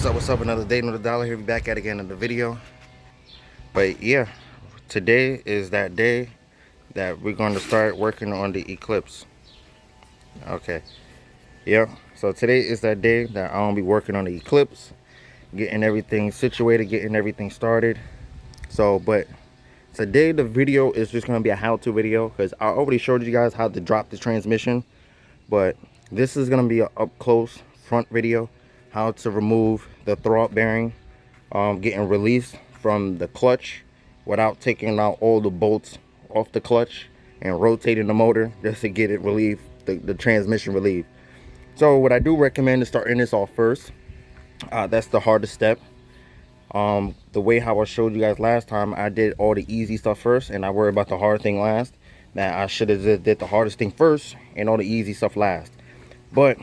What's up? Another day, another dollar. Here we back at again in the video. But yeah, today is that day that we're going to start working on the Eclipse. Okay, yeah. So today is that day that I'm gonna be working on the Eclipse, getting everything situated, getting everything started. But today the video is just gonna be a how-to video because I already showed you guys how to drop the transmission. But this is gonna be an up close front video, how to remove the throwout bearing, getting release from the clutch without taking out all the bolts off the clutch and rotating the motor just to get it relieved, the transmission relieved. So what I do recommend is starting this off first. That's the hardest step. The way how I showed you guys last time, I did all the easy stuff first and I worried about the hard thing last. That I should have did the hardest thing first and all the easy stuff last. But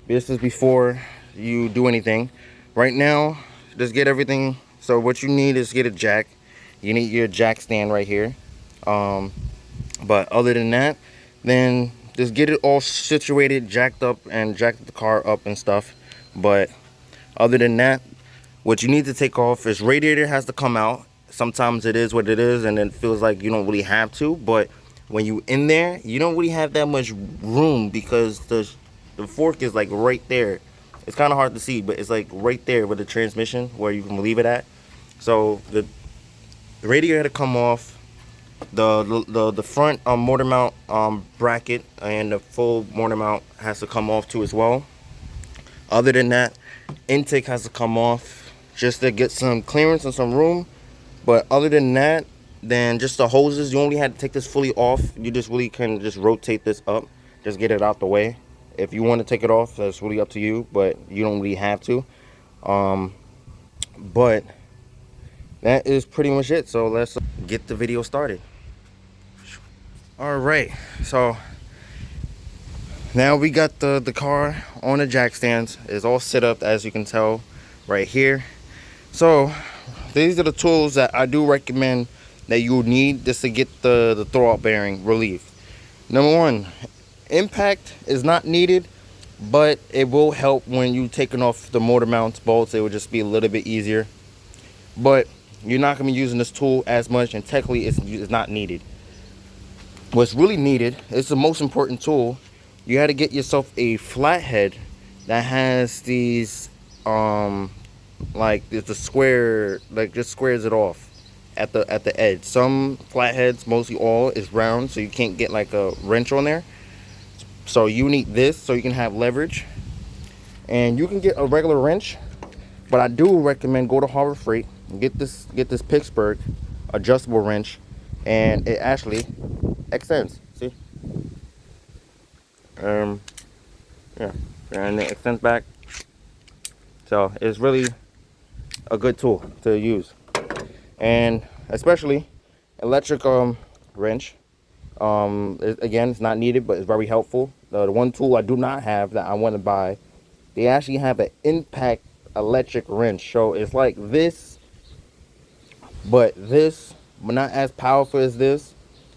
this is before you do anything. Right now, just get everything. So what you need is get a jack. You need your jack stand right here. But other than that, then just get it all situated, jacked up, and jack the car up and stuff. But other than that, what you need to take off is radiator has to come out. Sometimes it is what it is and it feels like you don't really have to, but when you in there, you don't really have that much room because the fork is like right there. It's kind of hard to see, but it's like right there with the transmission where you can leave it at. So the radiator had to come off. The front motor mount bracket and the full motor mount has to come off too as well. Other than that, intake has to come off just to get some clearance and some room. But other than that, then just the hoses, you only had to take this fully off. You just really can just rotate this up, just get it out the way. If you want to take it off, that's really up to you, but you don't really have to. But that is pretty much it. So let's get the video started. All right, so now we got the car on the jack stands. It's all set up, as you can tell right here. So these are the tools that I do recommend that you need just to get the throwout bearing relief. Number one, impact is not needed, but it will help when you taking off the motor mounts bolts. It will just be a little bit easier, but you're not going to be using this tool as much, and technically it's not needed. What's really needed is the most important tool. You had to get yourself a flathead that has these like it's a square, like just squares it off at the edge. Some flatheads, mostly all, is round, so you can't get like a wrench on there. So you need this so you can have leverage. And you can get a regular wrench, but I do recommend go to Harbor Freight and get this Pittsburgh adjustable wrench, and it actually extends. See? Yeah, and it extends back. So it's really a good tool to use, and especially electric wrench. Again, it's not needed, but it's very helpful. The one tool I do not have that I want to buy, they actually have an impact electric wrench. So it's like this, but not as powerful as this,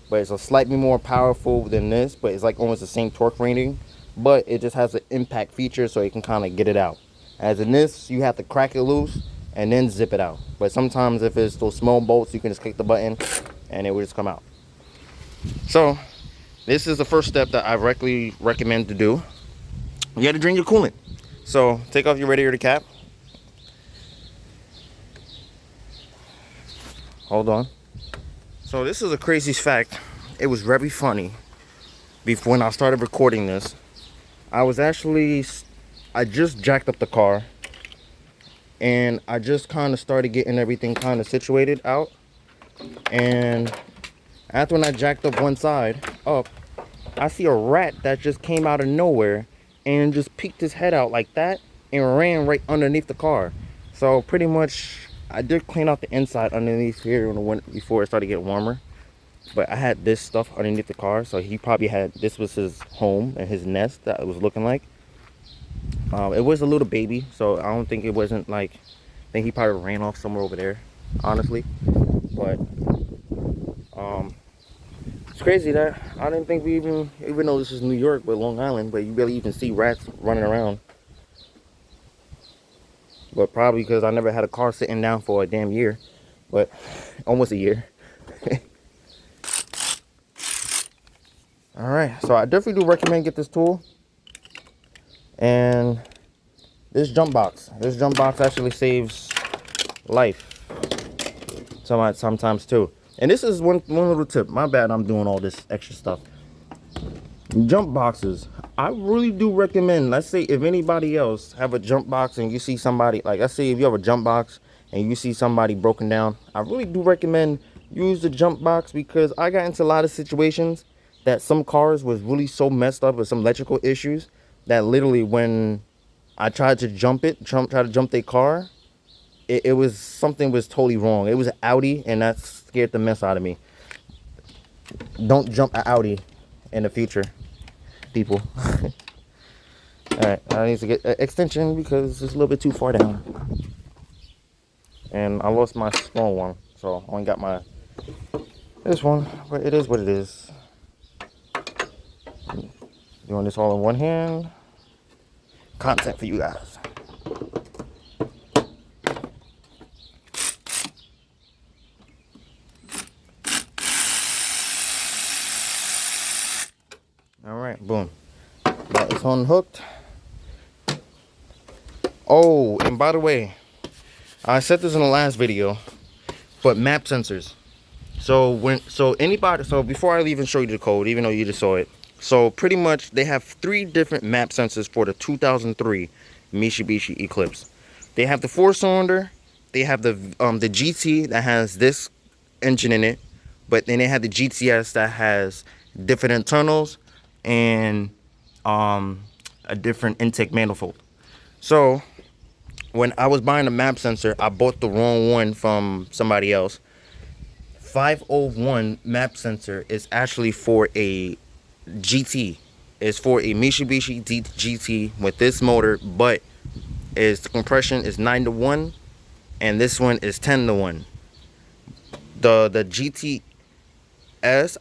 but it's a slightly more powerful than this, but it's like almost the same torque rating, but it just has an impact feature so you can kind of get it out. As in this, you have to crack it loose and then zip it out. But sometimes if it's those small bolts, you can just click the button and it will just come out. So this is the first step that I recommend to do. You got to drain your coolant. So take off your radiator cap. Hold on. So this is a crazy fact. It was very funny. Before, when I started recording this, I just jacked up the car and I just kind of started getting everything kind of situated out. And after when I jacked up one side up, I see a rat that just came out of nowhere and just peeked his head out like that and ran right underneath the car. So pretty much I did clean out the inside underneath here before it started getting warmer. But I had this stuff underneath the car, so he probably had, this was his home and his nest that it was looking like. It was a little baby, so I don't think it wasn't like, I think he probably ran off somewhere over there, honestly. But it's crazy that I didn't think we even though this is New York with Long Island, but you barely even see rats running around. but probably because I never had a car sitting down for a damn year, but almost a year. All right, so I definitely do recommend get this tool and this jump box. This jump box actually saves life sometimes too. And this is one little tip. My bad, I'm doing all this extra stuff. Jump boxes, I really do recommend. Let's say if anybody else have a jump box and you see somebody, like let's say if you have a jump box and you see somebody broken down, I really do recommend use the jump box, because I got into a lot of situations that some cars was really so messed up with some electrical issues that literally when I tried to try to jump their car, it was something was totally wrong. It was an Audi, and that scared the mess out of me. Don't jump an Audi in the future, people. All right, I need to get an extension because it's a little bit too far down, and I lost my small one, so I only got this one. But it is what it is. Doing this all in one hand. Content for you guys. All right, boom. That is unhooked. Oh, and by the way, I said this in the last video, but map sensors. So before I even show you the code, even though you just saw it, so pretty much they have 3 different map sensors for the 2003 Mitsubishi Eclipse. They have the 4-cylinder, they have the GT that has this engine in it, but then they have the GTS that has different internals and a different intake manifold. So when I was buying the map sensor, I bought the wrong one from somebody else. 501 map sensor is actually for a GT. It's for a Mitsubishi GT with this motor, but the compression is 9-to-1 and this one is 10-to-1. The GTS,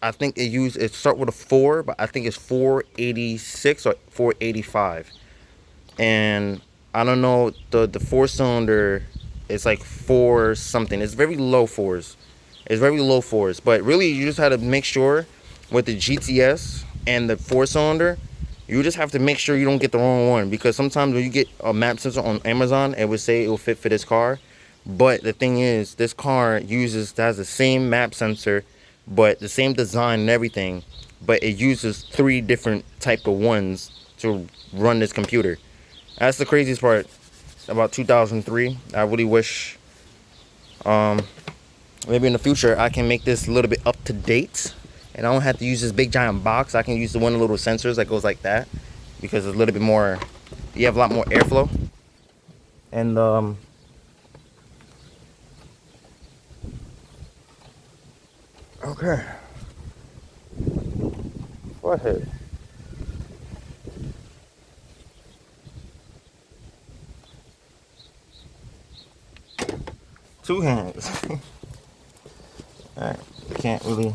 I think it start with a 4, but I think it's 486 or 485. And I don't know, the 4-cylinder is like 4 something. It's very low 4s. It's very low 4s. But really, you just have to make sure with the GTS and the 4-cylinder, you just have to make sure you don't get the wrong one. Because sometimes when you get a map sensor on Amazon, it would say it will fit for this car. But the thing is, this car has the same map sensor, but the same design and everything. But it uses 3 different type of ones to run this computer. That's the craziest part about 2003. I really wish maybe in the future I can make this a little bit up to date, and I don't have to use this big giant box. I can use the one of the little sensors that goes like that, because it's a little bit more, you have a lot more airflow. And okay, go ahead. Two hands. Alright, can't really.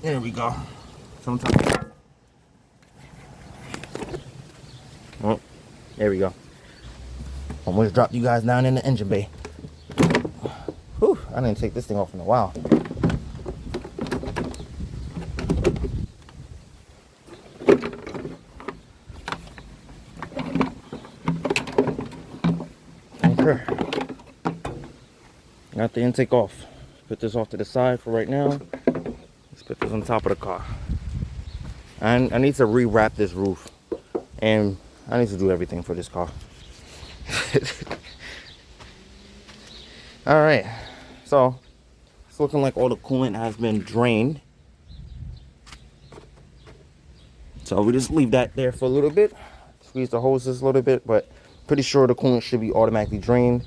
There we go. Sometimes. Oh, there we go. Almost dropped you guys down in the engine bay. Whew, I didn't take this thing off in a while. Okay. Got the intake off. Put this off to the side for right now. Let's put this on top of the car. I need to rewrap this roof, and I need to do everything for this car. All right, so it's looking like all the coolant has been drained. So we just leave that there for a little bit. Squeeze the hoses a little bit, but pretty sure the coolant should be automatically drained.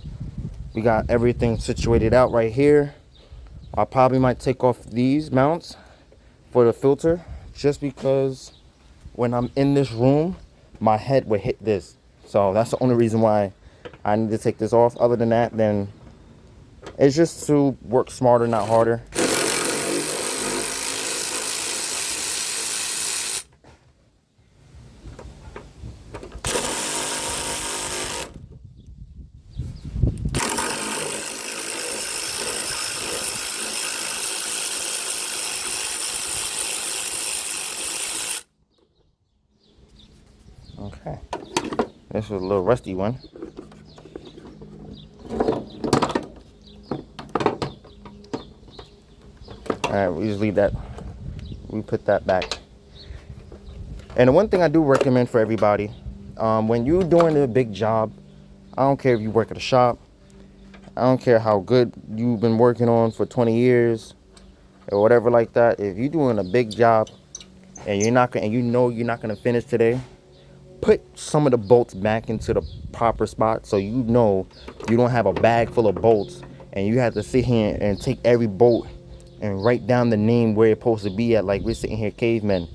We got everything situated out right here. I probably might take off these mounts for the filter, just because when I'm in this room, my head would hit this. So that's the only reason why I need to take this off. Other than that, then it's just to work smarter, not harder. Okay. This was a little rusty one. Alright, we just leave that. We put that back. And the one thing I do recommend for everybody, when you're doing a big job, I don't care if you work at a shop, I don't care how good you've been working on for 20 years or whatever like that. If you're doing a big job and you're not gonna, and you know you're not gonna finish today, put some of the bolts back into the proper spot, so you know you don't have a bag full of bolts and you have to sit here and take every bolt and write down the name where it's supposed to be at, like we're sitting here cavemen.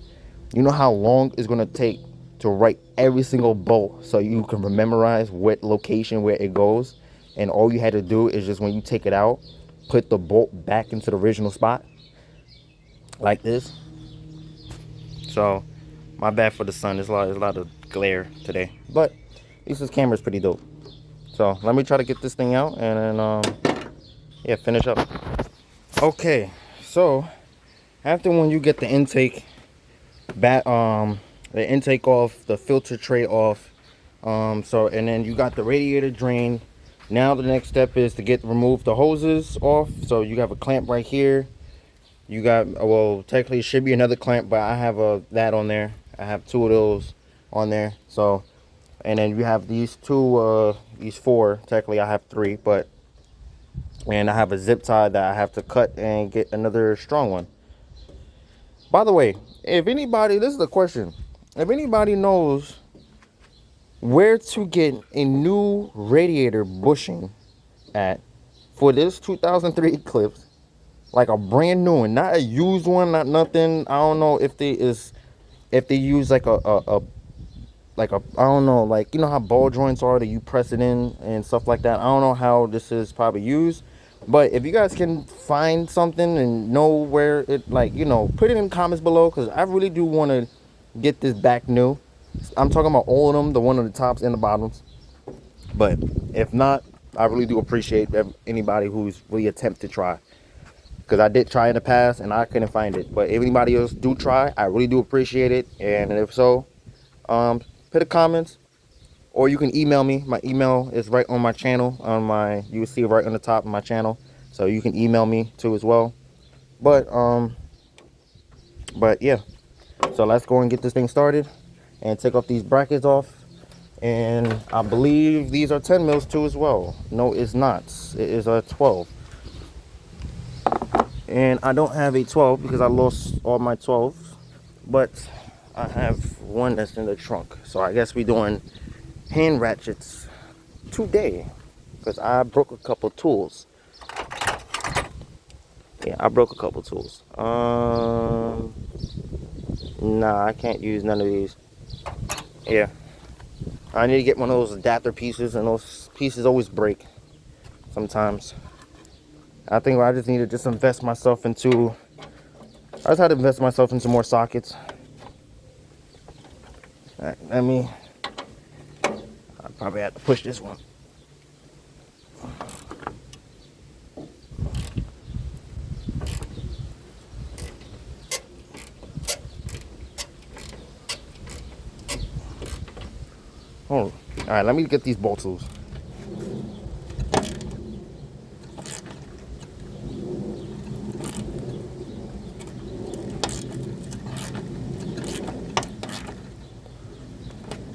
You know how long it's gonna take to write every single bolt so you can memorize what location where it goes, and all you had to do is just when you take it out, put the bolt back into the original spot like this. So my bad for the sun. There's a lot of glare today, but at least this camera's pretty dope. So let me try to get this thing out and then yeah, finish up. Okay, so after when you get the intake off, the filter tray off, so, and then you got the radiator drain. Now the next step is to remove the hoses off. So you have a clamp right here. You got, well, technically it should be another clamp, but I have that on there. I have 2 of those on there. So, and then you have these 2, these 4. Technically I have 3, but, and I have a zip tie that I have to cut and get another strong one. By the way, if anybody, this is a question, if anybody knows where to get a new radiator bushing at for this 2003 Eclipse, like a brand new one, not a used one, not nothing. I don't know if they use like a I don't know, like, you know how ball joints are that you press it in and stuff like that. I don't know how this is probably used, but if you guys can find something and know where it, like, you know, put it in the comments below, because I really do want to get this back new. I'm talking about all of them, the one on the tops and the bottoms. But if not, I really do appreciate anybody who's really attempt to try, because I did try in the past and I couldn't find it. But if anybody else do try, I really do appreciate it. And if so, put a comments, or you can email me. My email is right on my channel, you will see it right on the top of my channel, so you can email me too as well. But yeah, so let's go and get this thing started and take off these brackets off. And I believe these are 10 mils too as well. No, it's not. It is a 12. And I don't have a 12 because I lost all my 12s, but I have one that's in the trunk. So I guess we're doing hand ratchets today, because I broke a couple tools. Yeah, I broke a couple tools. Nah, I can't use none of these. Yeah, I need to get one of those adapter pieces, and those pieces always break sometimes. I think I just need to just invest myself into, I just had to invest myself into more sockets. All right, I probably have to push this one. Oh, all right, let me get these bolt tools.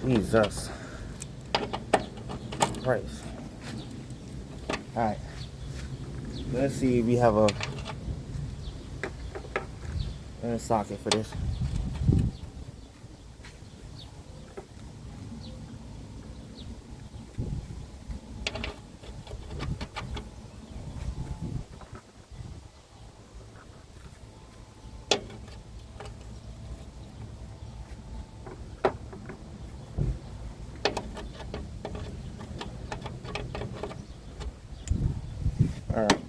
Jesus Christ. All right, let's see if we have a socket for this. All right.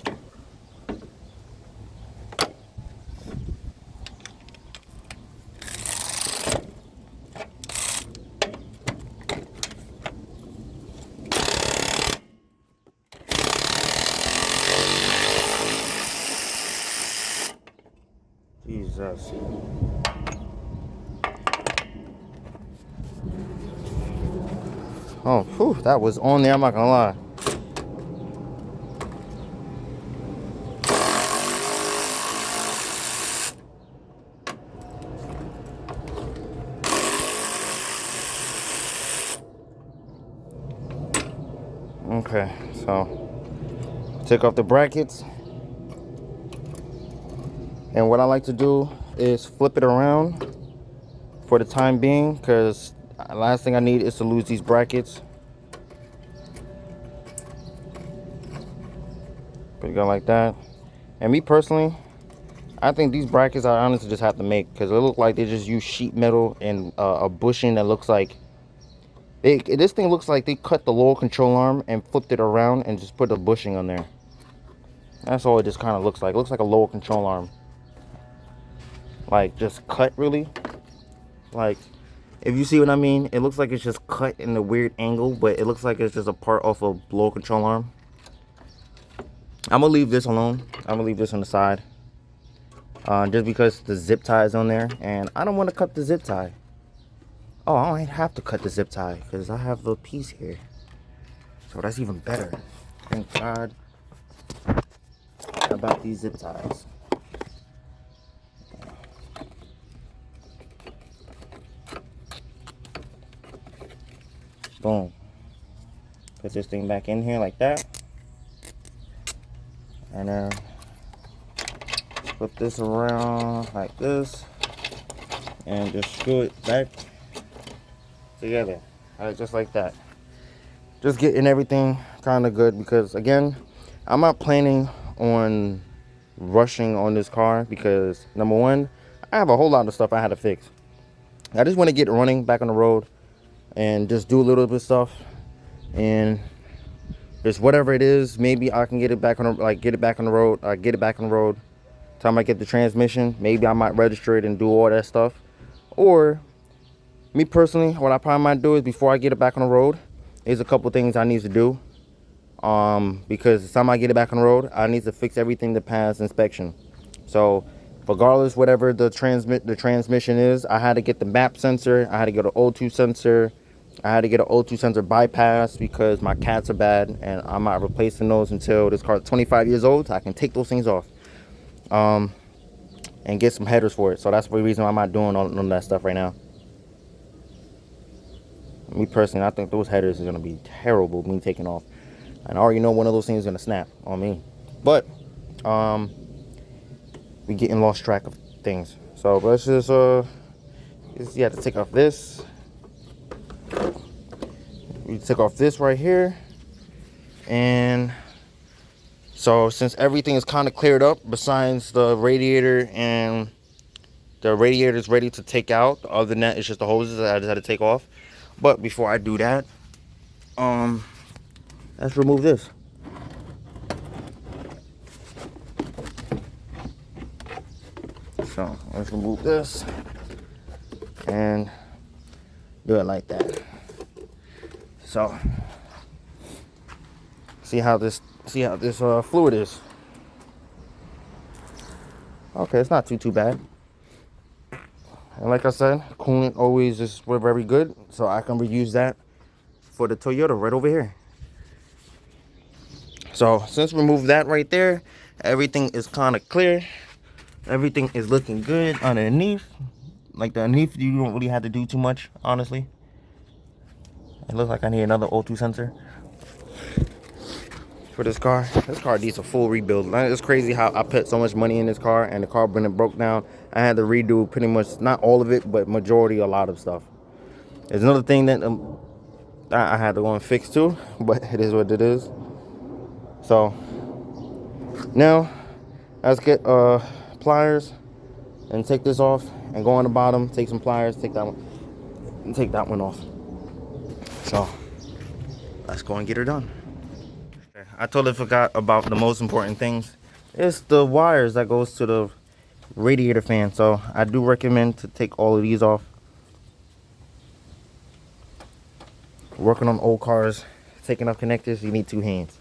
Jesus. Oh, whew, that was on there, I'm not gonna lie. Okay, so take off the brackets. And what I like to do is flip it around for the time being, because last thing I need is to lose these brackets. Put it go like that. And me personally, I think these brackets I honestly just have to make, because it look like they just use sheet metal and a bushing that looks like this thing looks like they cut the lower control arm and flipped it around and just put a bushing on there. That's all it just kind of looks like. It looks like a lower control arm, like just cut really. Like, if you see what I mean, it looks like it's just cut in a weird angle, but it looks like it's just a part off a lower control arm. I'm gonna leave this alone. I'm gonna leave this on the side, just because the zip tie is on there, and I don't want to cut the zip tie. Oh, I don't have to cut the zip tie because I have a piece here, so that's even better. Thank God about these zip ties. Boom. Put this thing back in here like that, and then put this around like this, and just screw it back together. All right, just like that. Just getting everything kind of good, because again, I'm not planning on rushing on this car, because number one, I have a whole lot of stuff I had to fix. I just want to get running back on the road and just do a little bit of stuff, and just whatever it is, maybe I can get it back on the, get it back on the road. Get it back on the road. Time I get the transmission, maybe I might register it and do all that stuff. Or me personally, what I probably might do is, before I get it back on the road, there's a couple things I need to do. Because the time I get it back on the road, I need to fix everything to pass inspection. So regardless, whatever the transmission is, I had to get the map sensor, I had to get an O2 sensor, I had to get an O2 sensor bypass, because my cats are bad, and I'm not replacing those until this car is 25 years old. So I can take those things off, and get some headers for it. So that's the reason why I'm not doing all that stuff right now. Me personally, I think those headers are going to be terrible, me taking off. And I already know one of those things is going to snap on me. But we getting lost track of things. So let's just you have to take off this. We take off this right here. And so since everything is kind of cleared up, besides the radiator, and the radiator is ready to take out, other than that, it's just the hoses that I just had to take off. But before I do that, let's remove this. So let's remove this and do it like that. So see how this fluid is. Okay, it's not too bad. And like I said, coolant always is very good, so I can reuse that for the Toyota right over here. So since we removed that right there, everything is kind of clear. Everything is looking good underneath. Like the underneath, you don't really have to do too much, honestly. It looks like I need another O2 sensor for this car. This car needs a full rebuild. It's crazy how I put so much money in this car, and the car when it broke down, I had to redo pretty much, not all of it, but majority, a lot of stuff. There's another thing that I had to go and fix too, but it is what it is. So now let's get pliers and take this off, and go on the bottom, take some pliers, take that one, and take that one off. So let's go and get her done. I totally forgot about the most important things. It's the wires that goes to the radiator fan. So I do recommend to take all of these off. Working on old cars, taking off connectors, you need two hands.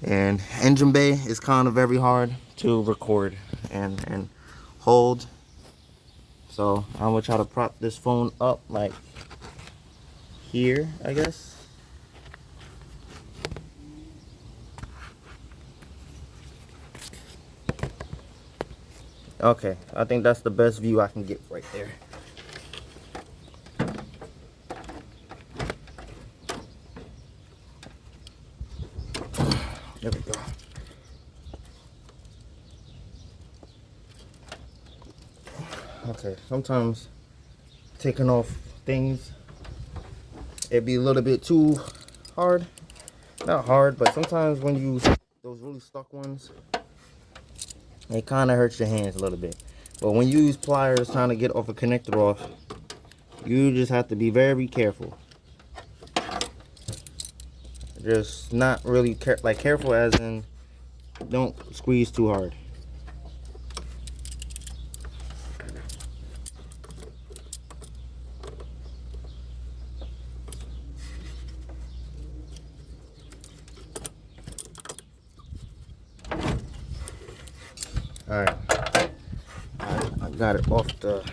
And engine bay is kind of very hard to record and hold. So I'm gonna try to prop this phone up like here, I guess. Okay, I think that's the best view I can get right there. There we go. Okay, sometimes taking off things, it'd be a little bit too hard. Not hard, but sometimes when you use those really stuck ones, it kind of hurts your hands a little bit. But when you use pliers trying to get off a connector off, you just have to be very careful. Just not really careful as in don't squeeze too hard. Alright, I got it off the...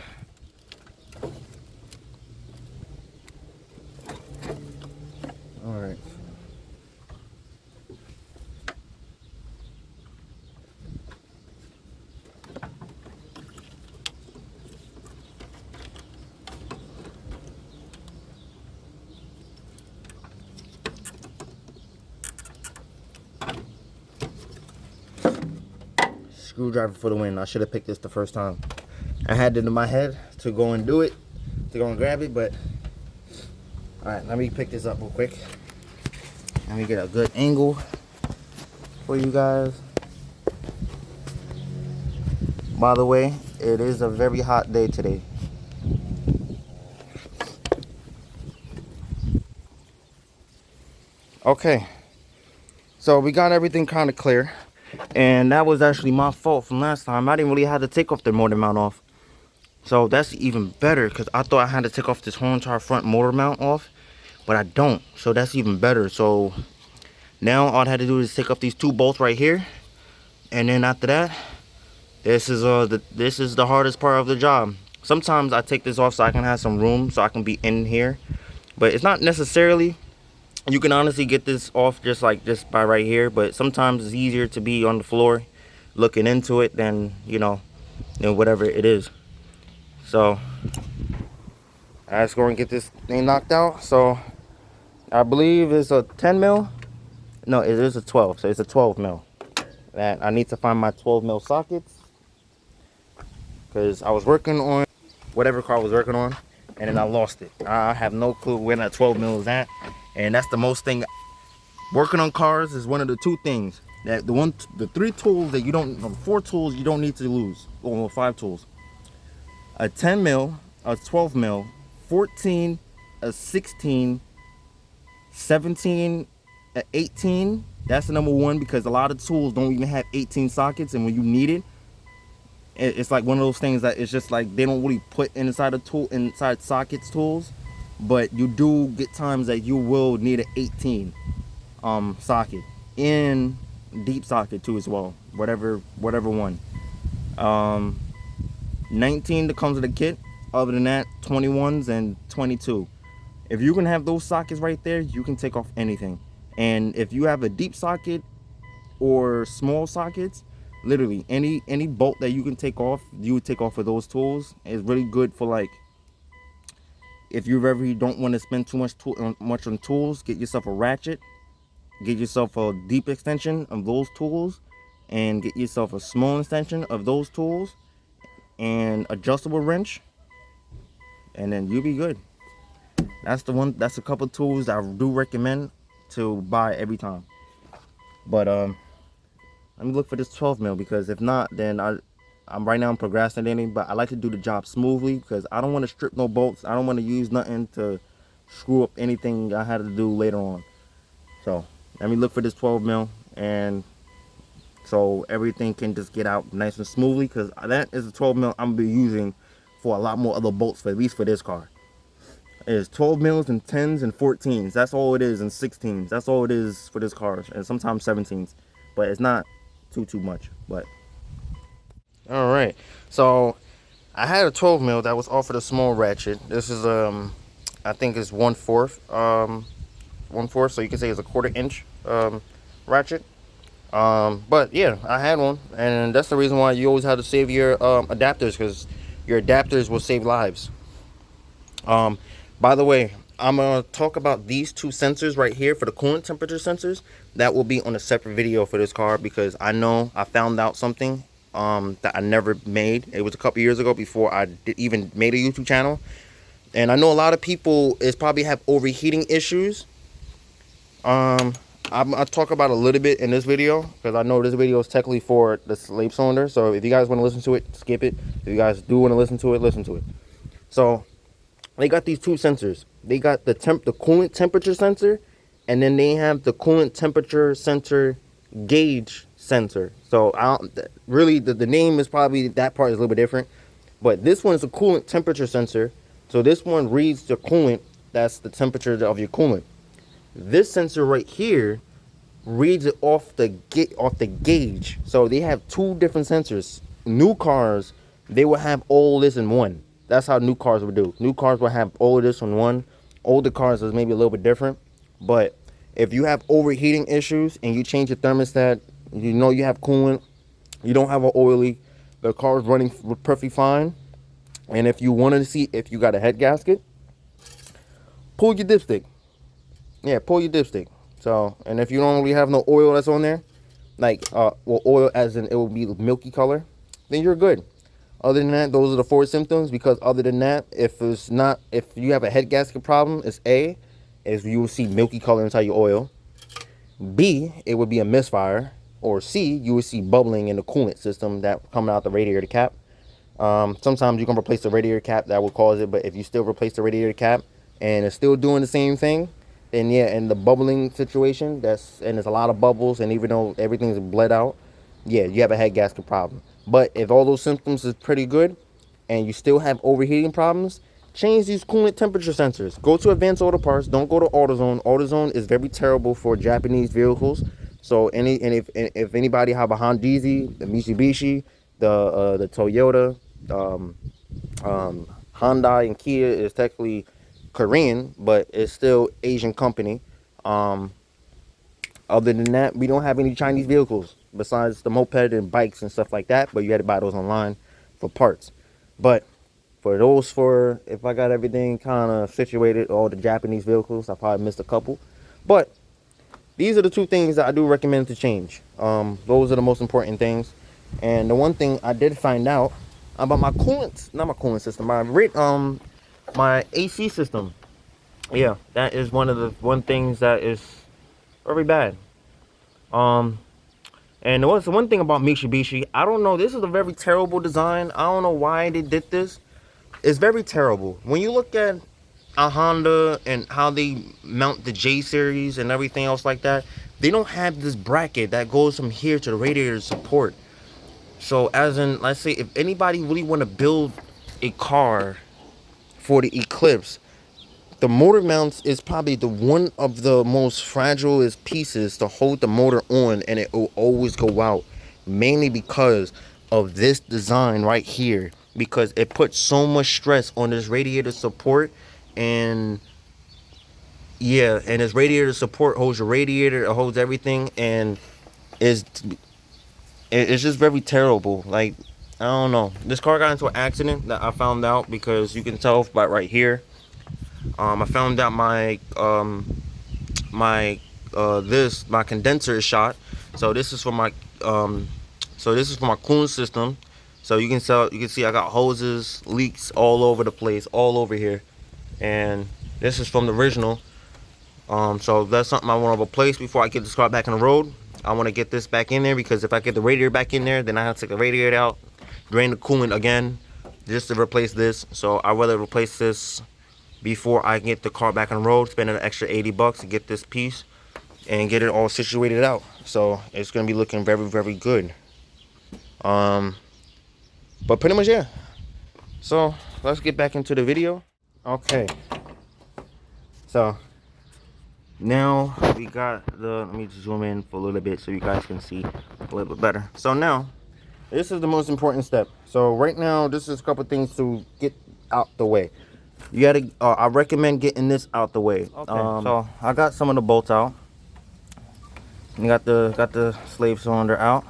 Alright. Screwdriver for the win. I should have picked this the first time. I had it in my head to go and do it, to go and grab it, but alright, let me pick this up real quick. Let me get a good angle for you guys. By the way, it is a very hot day today. Okay, so we got everything kind of clear. And that was actually my fault from last time. I didn't really have to take off the motor mount off. So that's even better, because I thought I had to take off this whole entire front motor mount off. But I don't. So that's even better. So now all I had to do is take off these two bolts right here. And then after that, this is the hardest part of the job. Sometimes I take this off so I can have some room, so I can be in here. But it's not necessarily. You can honestly get this off just by right here, but sometimes it's easier to be on the floor looking into it than, you know, than whatever it is. So let's go and get this thing knocked out. So I believe it's a 10 mil. No, it is a 12. So it's a 12 mil. And I need to find my 12 mil sockets, because I was working on whatever car I was working on, and then I lost it. I have no clue where that 12 mil is at. And that's the most thing. Working on cars is one of the two things that the three tools that you don't, 4 tools you don't need to lose. Well, 5 tools. A 10 mil, a 12 mil, 14, a 16, 17, a 18. That's the number one, because a lot of tools don't even have 18 sockets, and when you need it, it's like one of those things that it's just like they don't really put inside a tool, inside sockets tools. But you do get times that you will need an 18 socket, in deep socket too as well, whatever one. 19 that comes with a kit. Other than that, 21s and 22. If you can have those sockets right there, you can take off anything. And if you have a deep socket or small sockets, literally any bolt that you can take off, you would take off of those tools. It's really good for, like, if you ever don't want to spend too much on tools, get yourself a ratchet, get yourself a deep extension of those tools, and get yourself a small extension of those tools, and adjustable wrench, and then you'll be good. That's a couple tools I do recommend to buy every time. But let me look for this 12 mil, because if not, then I'm right now I'm procrastinating, but I like to do the job smoothly, because I don't want to strip no bolts. I don't want to use nothing to screw up anything I had to do later on. So let me look for this 12 mil, and so everything can just get out nice and smoothly, because that is a 12 mil I'm gonna be using for a lot more other bolts, at least for this car. It's 12 mils and 10s and 14s. That's all it is, and 16s. That's all it is for this car, and sometimes 17s, but it's not too much. But all right, so I had a 12 mil that was offered a small ratchet. This is I think it's 1/4, 1/4, so you can say it's a 1/4 inch ratchet. But yeah, I had one, and that's the reason why you always have to save your adapters, because your adapters will save lives. Um, by the way, I'm gonna talk about these two sensors right here for the coolant temperature sensors. That will be on a separate video for this car, because I know I found out something that I never made. It was a couple years ago before I even made a YouTube channel, and I know a lot of people is probably have overheating issues. I'll talk about a little bit in this video, because I know this video is technically for the slave cylinder. So if you guys want to listen to it, skip it. If you guys do want to listen to it, listen to it. So they got these two sensors. They got the coolant temperature sensor, and then they have the coolant temperature sensor gauge sensor. So really the name is probably, that part is a little bit different, but this one is a coolant temperature sensor. So this one reads the coolant, that's the temperature of your coolant. This sensor right here reads it off the gauge. So they have two different sensors. New cars, they will have all this in one. That's how new cars would do. New cars will have all of this in one. Older cars is maybe a little bit different. But if you have overheating issues and you change your thermostat, you know you have coolant, you don't have an oil leak, the car is running perfectly fine. And if you wanted to see if you got a head gasket, pull your dipstick. Yeah, pull your dipstick. So, and if you don't really have no oil that's on there, like, well, oil as in it will be milky color, then you're good. Other than that, those are the 4 symptoms. Because other than that, if you have a head gasket problem, it's A, is you will see milky color inside your oil. B, it would be a misfire. Or C, you will see bubbling in the coolant system that coming out the radiator cap. Sometimes you can replace the radiator cap, that will cause it. But if you still replace the radiator cap and it's still doing the same thing, then yeah, in the bubbling situation, and there's a lot of bubbles, and even though everything's bled out, yeah, you have a head gasket problem. But if all those symptoms is pretty good and you still have overheating problems, change these coolant temperature sensors. Go to Advanced Auto Parts. Don't go to AutoZone. AutoZone is very terrible for Japanese vehicles. So if anybody have a Honda, the Mitsubishi, the Toyota, Hyundai and Kia is technically Korean, but it's still Asian company. Other than that, we don't have any Chinese vehicles besides the moped and bikes and stuff like that, but you had to buy those online for parts. But if I got everything kind of situated, all the Japanese vehicles, I probably missed a couple. But these are the two things that I do recommend to change. Those are the most important things. And the one thing I did find out about my coolant, not my coolant system, my AC system. Yeah, that is one of the things that is very bad. And what's the one thing about Mitsubishi, I don't know, this is a very terrible design. I don't know why they did this. It's very terrible. When you look at a Honda and how they mount the J series and everything else like that, they don't have this bracket that goes from here to the radiator support. So as in, let's say if anybody really want to build a car for the Eclipse, the motor mounts is probably the one of the most fragilest pieces to hold the motor on, and it will always go out, mainly because of this design right here, because it puts so much stress on this radiator support. And yeah, and this radiator support holds your radiator, it holds everything, and it's just very terrible. Like, I don't know, this car got into an accident that I found out, because you can tell by right here. I found out my condenser is shot. So this is for my cooling system. So you can see I got hoses, leaks all over the place, all over here. And this is from the original. So that's something I want to replace before I get this car back on the road. I want to get this back in there, because if I get the radiator back in there, then I have to take the radiator out, drain the coolant again, just to replace this. So I'd rather replace this before I get the car back on the road, spend an extra 80 bucks to get this piece and get it all situated out. So it's gonna be looking very, very good. But pretty much, yeah. So let's get back into the video. Okay. So now we got let me zoom in for a little bit so you guys can see a little bit better. So now this is the most important step. So right now, this is a couple things to get out the way. you gotta, I recommend getting this out the way. Okay, so I got some of the bolts out. You got the slave cylinder out,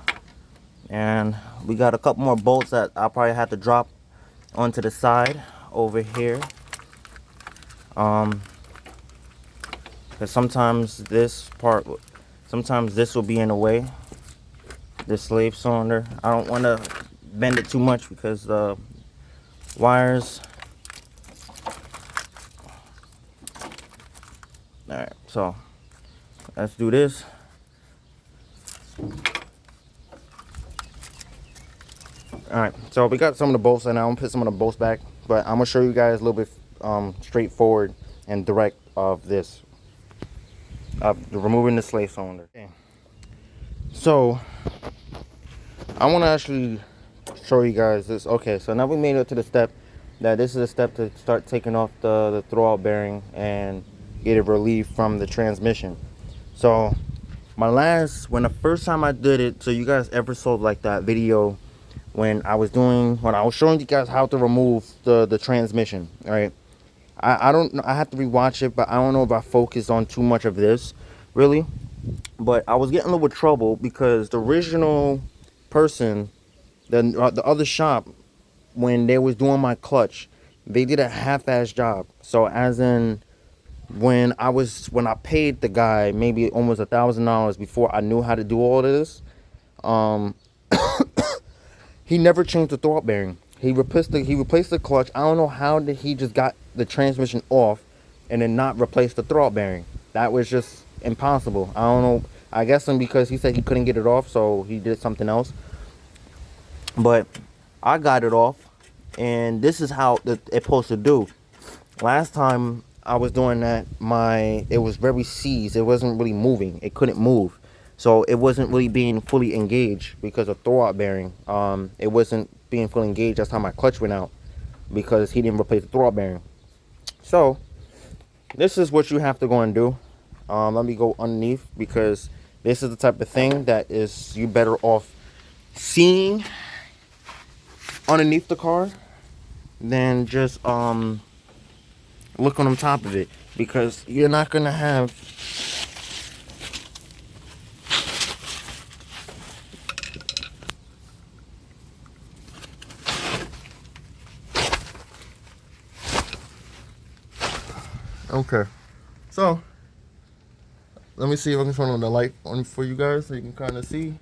and we got a couple more bolts that I'll probably have to drop onto the side over here. Because sometimes this will be in the way. This slave cylinder, I don't want to bend it too much because the wires. All right, so let's do this. All right, so we got some of the bolts, and I'm gonna put some of the bolts back, but I'm gonna show you guys a little bit straightforward and direct of this, removing the slave cylinder. Okay. So I want to actually show you guys this. Okay, so now we made it to the step that this is a step to start taking off the throwout bearing and get it relieved from the transmission. So when the first time I did it, so you guys ever saw like that video when I was showing you guys how to remove the transmission, right? I don't know, I have to rewatch it, but I don't know if I focused on too much of this really. But I was getting a little bit trouble because the original person, the other shop, when they was doing my clutch, they did a half-ass job. So as in, when I paid the guy maybe almost $1,000 before I knew how to do all of this, he never changed the throwout bearing. He replaced the clutch. I don't know how did he just got the transmission off and then not replace the throwout bearing. That was just impossible. I don't know. I guess because he said he couldn't get it off, so he did something else. But I got it off, and this is how it's supposed to do. Last time I was doing that, it was very seized. It wasn't really moving. It couldn't move. So it wasn't really being fully engaged because of throwout bearing. It wasn't being fully engaged. That's how my clutch went out, because he didn't replace the throwout bearing. So this is what you have to go and do. Let me go underneath, because this is the type of thing that is you better off seeing underneath the car than just look on top of it, because you're not gonna have okay. So let me see if I can turn on the light on for you guys so you can kind of see.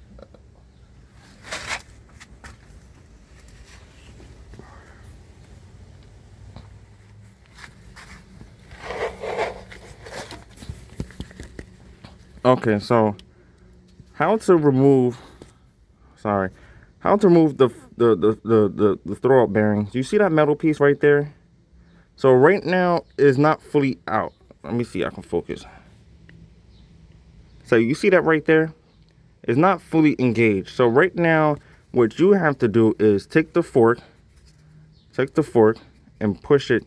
Okay, so how to remove the throwout bearings. You see that metal piece right there? So right now is not fully out. Let me see, I can focus. So you see that right there? It's not fully engaged. So right now, what you have to do is take the fork and push it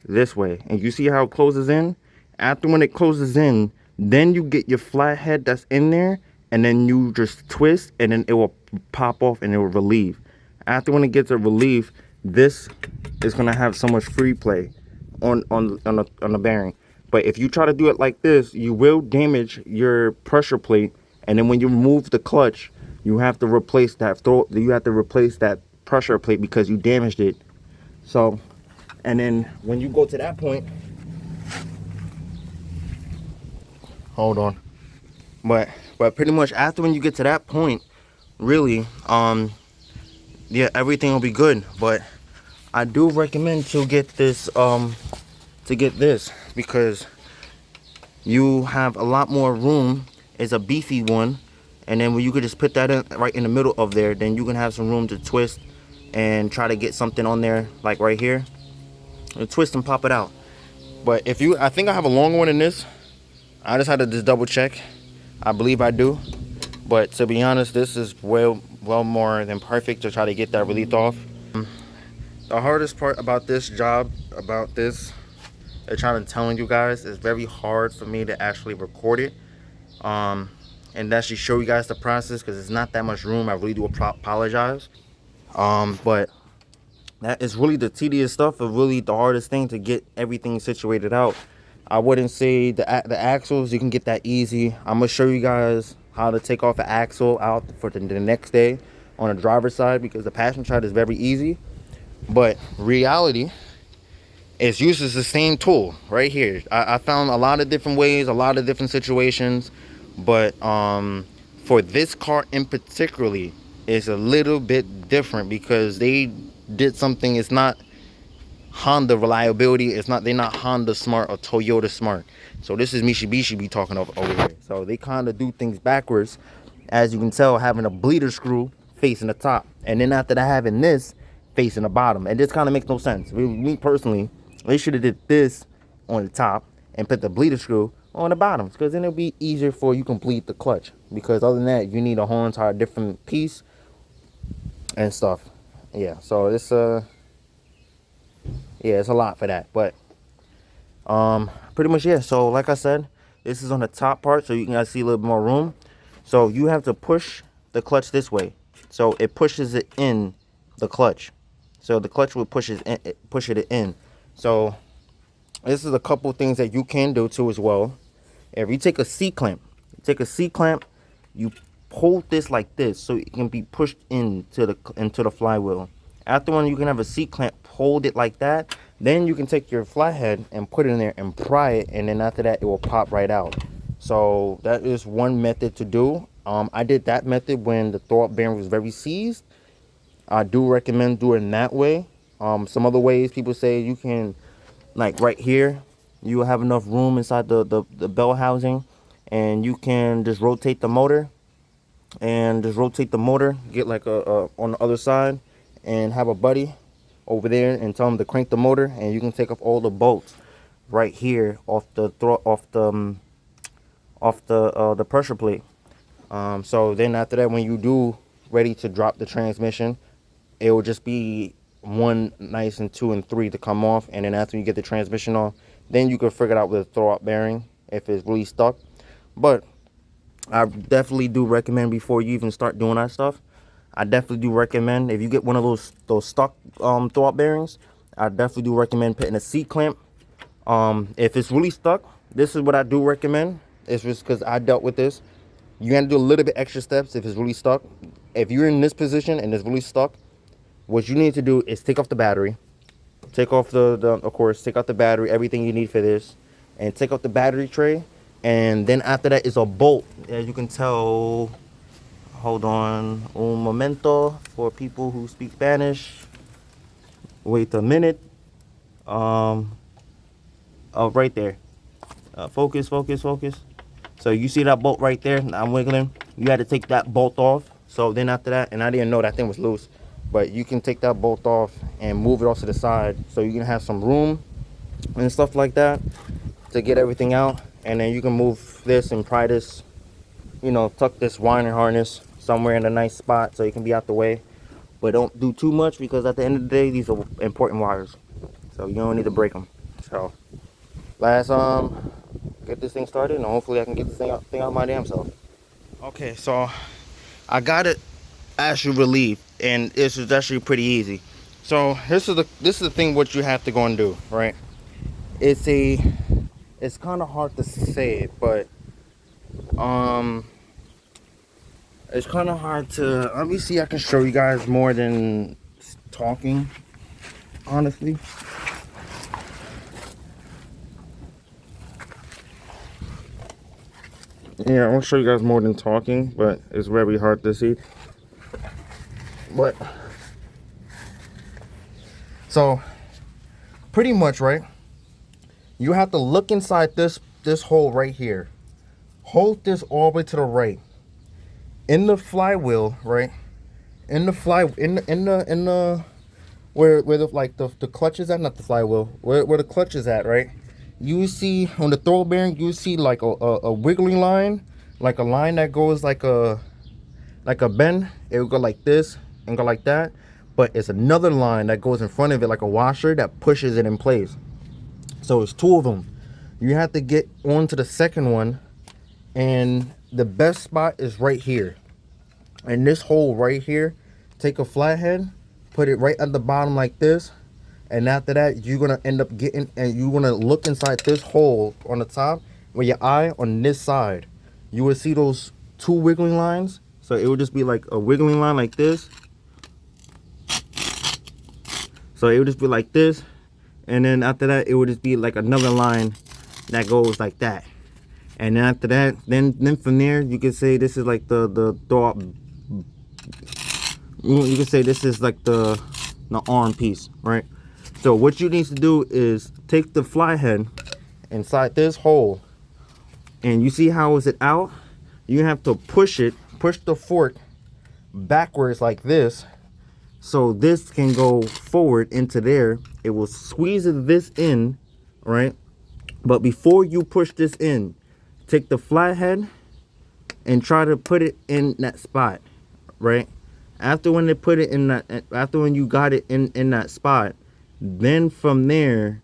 this way. And you see how it closes in? After when it closes in, then you get your flathead that's in there, and then you just twist, and then it will pop off and it will relieve. After when it gets a relief, this is gonna have so much free play on the bearing. But if you try to do it like this, you will damage your pressure plate, and then when you remove the clutch, you have to replace that pressure plate because you damaged it. So, and then when you go to that point, hold on. But pretty much after when you get to that point, really, yeah, everything will be good. But I do recommend to get this because you have a lot more room. It's a beefy one, and then when you could just put that in right in the middle of there, then you can have some room to twist and try to get something on there, like right here, and twist and pop it out. But I think I have a longer one than this. I just had to just double check. I believe I do, but to be honest, this is well more than perfect to try to get that relief off. The hardest part about this job, trying to telling you guys, is very hard for me to actually record it, and actually show you guys the process, because it's not that much room. I really do apologize, but That is really the tedious stuff, of really the hardest thing to get everything situated out. I wouldn't say the axles, you can get that easy. I'm gonna show you guys how to take off an axle out for the next day on the driver's side, because the passenger side is very easy. But reality, it's uses the same tool right here. I found a lot of different ways, a lot of different situations, but for this car in particularly, it's a little bit different because they did something. It's not Honda reliability. It's not, they're not Honda smart or Toyota smart. So this is Mitsubishi be talking over here. So they kind of do things backwards, as you can tell, having a bleeder screw facing the top, and then after that having this facing the bottom. And this kind of makes no sense. Me personally, they should have did this on the top and put the bleeder screw on the bottom, because then it'll be easier for you complete the clutch. Because other than that, you need a whole entire different piece and stuff. Yeah, so it's yeah, it's a lot for that. But pretty much, yeah. So like I said, this is on the top part, so you can guys see a little bit more room. So you have to push the clutch this way, so it pushes it in the clutch. So the clutch will push it in. So this is a couple things that you can do too as well. If you take a C-clamp, you hold this like this, so it can be pushed into the flywheel. After one, you can have a C-clamp, hold it like that. Then you can take your flathead and put it in there and pry it, and then after that, it will pop right out. So that is one method to do. I did that method when the throwout bearing was very seized. I do recommend doing that way. Some other ways, people say you can, like right here, you have enough room inside the bell housing, and you can just rotate the motor, get like a on the other side, and have a buddy over there and tell them to crank the motor, and you can take off all the bolts right here off the pressure plate. So then after that, when you do ready to drop the transmission, it will just be 1 nice and 2 and 3 to come off. And then after you get the transmission off, then you can figure it out with a throwout bearing if it's really stuck. But I definitely do recommend, before you even start doing that stuff, I definitely do recommend, if you get one of those stock throwout bearings, I definitely do recommend putting a C-clamp. If it's really stuck, this is what I do recommend. It's just because I dealt with this. You got to do a little bit extra steps if it's really stuck. If you're in this position and it's really stuck, what you need to do is take off the battery, take off of course, take out the battery, everything you need for this, and take off the battery tray. And then after that is a bolt. As you can tell, hold on, un momento, for people who speak Spanish. Wait a minute. Oh, right there. Focus. So you see that bolt right there? I'm wiggling. You had to take that bolt off. So then after that, and I didn't know that thing was loose, but you can take that bolt off and move it off to the side, so you can have some room and stuff like that to get everything out. And then you can move this and pry this, you know, tuck this winding harness somewhere in a nice spot so it can be out the way. But don't do too much, because at the end of the day, these are important wires, so you don't need to break them. So let's get this thing started, and hopefully I can get this thing out my damn self. Okay, so I got it actually relieved, and this is actually pretty easy. So this is the thing what you have to go and do, right? It's kind of hard to say it, but it's kind of hard to, let me see, I can show you guys more than talking, honestly. Yeah, I want to show you guys more than talking, but it's very hard to see. But so pretty much, right, you have to look inside this hole right here. Hold this all the way to the right. In the flywheel, right? In the where the clutch is at, not the flywheel, where the clutch is at, right? You see on the throwout bearing, you see like a wiggling line, like a line that goes like a bend. It will go like this and go like that, but it's another line that goes in front of it like a washer that pushes it in place. So it's 2 of them. You have to get onto the second one, and the best spot is right here. And this hole right here, take a flathead, put it right at the bottom like this. And after that, you're gonna end up getting, and you're gonna look inside this hole on the top with your eye on this side. You will see those two wiggling lines. So it would just be like a wiggling line like this. So it would just be like this. And then after that, it would just be like another line that goes like that. And then after that, then from there, you can say this is like the throw. You can say this is like the arm piece, right? So what you need to do is take the fly head inside this hole, and you see how is it out? You have to push the fork backwards like this, so this can go forward into there. It will squeeze this in, right? But before you push this in, take the flathead and try to put it in that spot, right? After when they put it in that, after when you got it in that spot, then from there,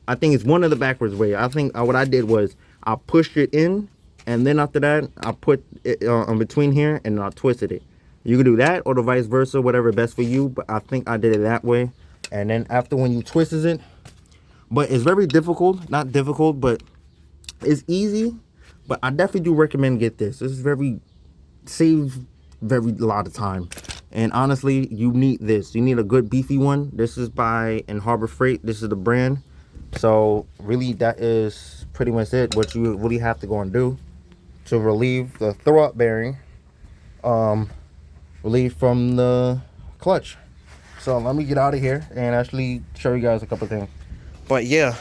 I think it's one of the backwards way. I think what I did was I pushed it in, and then after that I put it on between here and I twisted it. You can do that or the vice versa, whatever best for you, but I think I did it that way. And then after when you twisted it, but it's very difficult, not difficult, but it's easy. But I definitely do recommend get this. This is saves very lot of time. And honestly, you need this. You need a good beefy one. This is by Harbor Freight. This is the brand. So really, that is pretty much it. What you really have to go and do to relieve the throwout bearing, relieve from the clutch. So let me get out of here and actually show you guys a couple things. But yeah,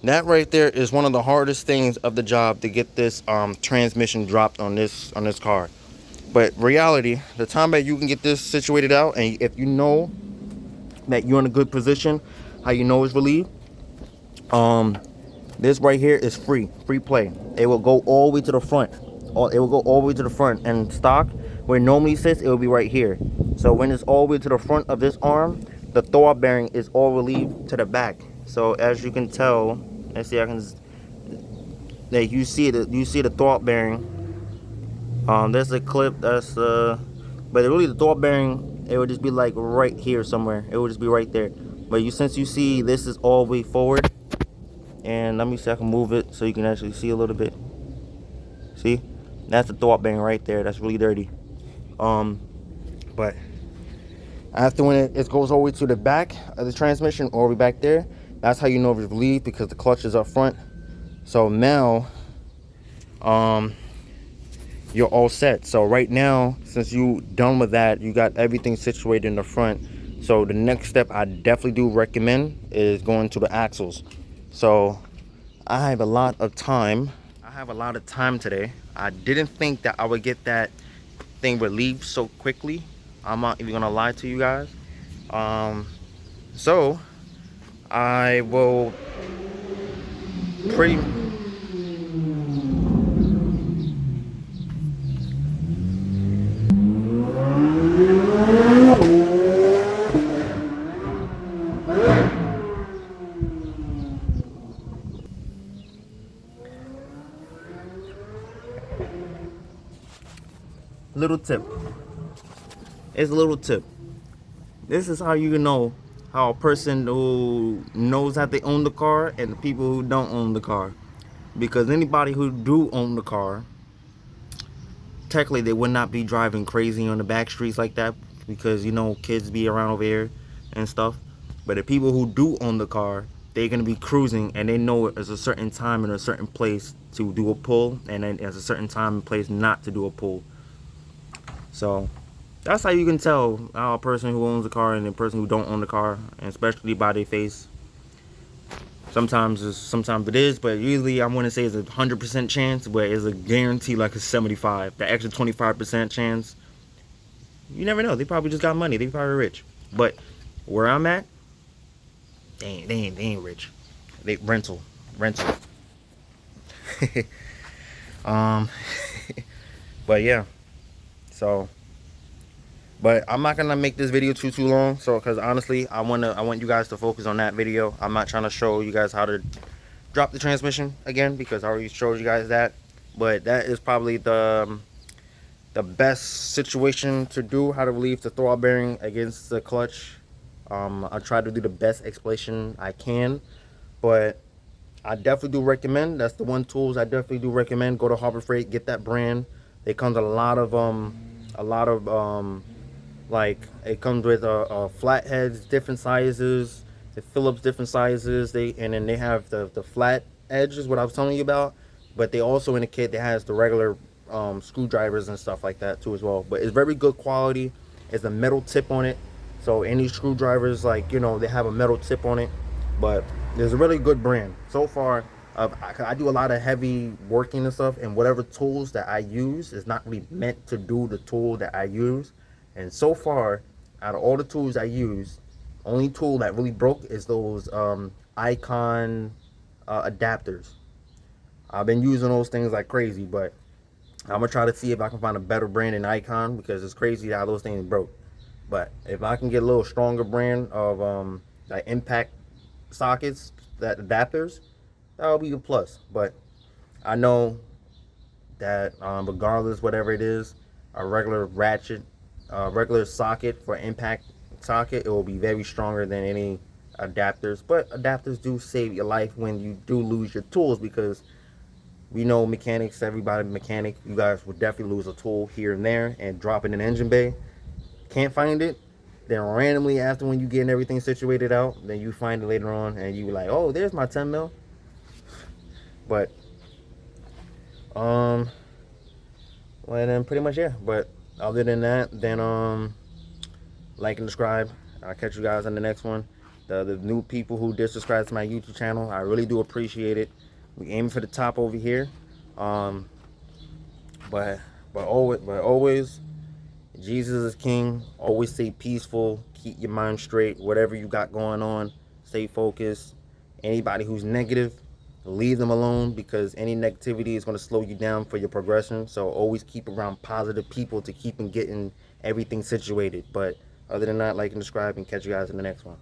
that right there is one of the hardest things of the job, to get this transmission dropped on this car. But reality, the time that you can get this situated out, and if you know that you're in a good position, how you know it's relieved, this right here is free play. It will go all the way to the front. It will go all the way to the front, and stock where it normally sits, it will be right here. So when it's all the way to the front of this arm, the throwout bearing is all relieved to the back. So as you can tell, let's see, that you see the throwout bearing. There's a clip that's but really the throwout bearing, it would just be like right here somewhere. It would just be right there. But since you see this is all the way forward, and let me see, I can move it so you can actually see a little bit. See, that's the throwout bearing right there. That's really dirty. But after when it goes all the way to the back of the transmission, all the way back there, that's how you know it's relieved, because the clutch is up front. So now you're all set. So right now, since you done with that, you got everything situated in the front. So the next step I definitely do recommend is going to the axles. So I have a lot of time today. I didn't think that I would get that thing relieved so quickly. I'm not even gonna lie to you guys. So I will pretty little tip. It's a little tip. This is how you can know how a person who knows that they own the car and the people who don't own the car. Because anybody who do own the car, technically they would not be driving crazy on the back streets like that, because you know kids be around over here and stuff. But the people who do own the car, they're gonna be cruising, and they know there's a certain time and a certain place to do a pull, and then there's a certain time and place not to do a pull. So that's how you can tell how a person who owns the car and a person who don't own the car, and especially by their face. Sometimes it is, but usually I'm gonna say it's 100% chance, but it's a guarantee like a 75. The extra 25% chance, you never know. They probably just got money. They probably rich. But where I'm at, they ain't rich. They rental. But yeah. So, but I'm not gonna make this video too long. So, because honestly, I want you guys to focus on that video. I'm not trying to show you guys how to drop the transmission again, because I already showed you guys that. But that is probably the the best situation to do how to relieve the throwout bearing against the clutch. I'll try to do the best explanation I can, but I definitely do recommend. That's the one tools I definitely do recommend. Go to Harbor Freight, get that brand. They comes a lot of like it comes with flatheads, different sizes, the Phillips different sizes. And then they have the flat edge is what I was telling you about. But they also in the kit that has the regular screwdrivers and stuff like that too as well. But it's very good quality. It's a metal tip on it. So any screwdrivers, like, you know, they have a metal tip on it. But there's a really good brand so far. I do a lot of heavy working and stuff, and whatever tools that I use is not really meant to do the tool that I use. And so far, out of all the tools I use, only tool that really broke is those Icon adapters. I've been using those things like crazy, but I'm gonna try to see if I can find a better brand than Icon, because it's crazy how those things broke. But if I can get a little stronger brand of like impact sockets, that adapters, that'll be a plus. But I know that regardless, whatever it is, a regular ratchet, regular socket for impact socket, it will be very stronger than any adapters. But adapters do save your life when you do lose your tools, because we know mechanics, everybody mechanic, you guys would definitely lose a tool here and there and drop it in the engine bay. Can't find it, then randomly after when you getting everything situated out, then you find it later on and you like, oh, there's my 10 mil. But well, then pretty much, yeah. But other than that, then like and subscribe. I'll catch you guys on the next one. The new people who did subscribe to my YouTube channel, I really do appreciate it. We aiming for the top over here. But always, Jesus is king. Always stay peaceful. Keep your mind straight. Whatever you got going on, stay focused. Anybody who's negative, leave them alone, because any negativity is going to slow you down for your progression. So always keep around positive people to keep and getting everything situated. But other than that, like and subscribe, and catch you guys in the next one.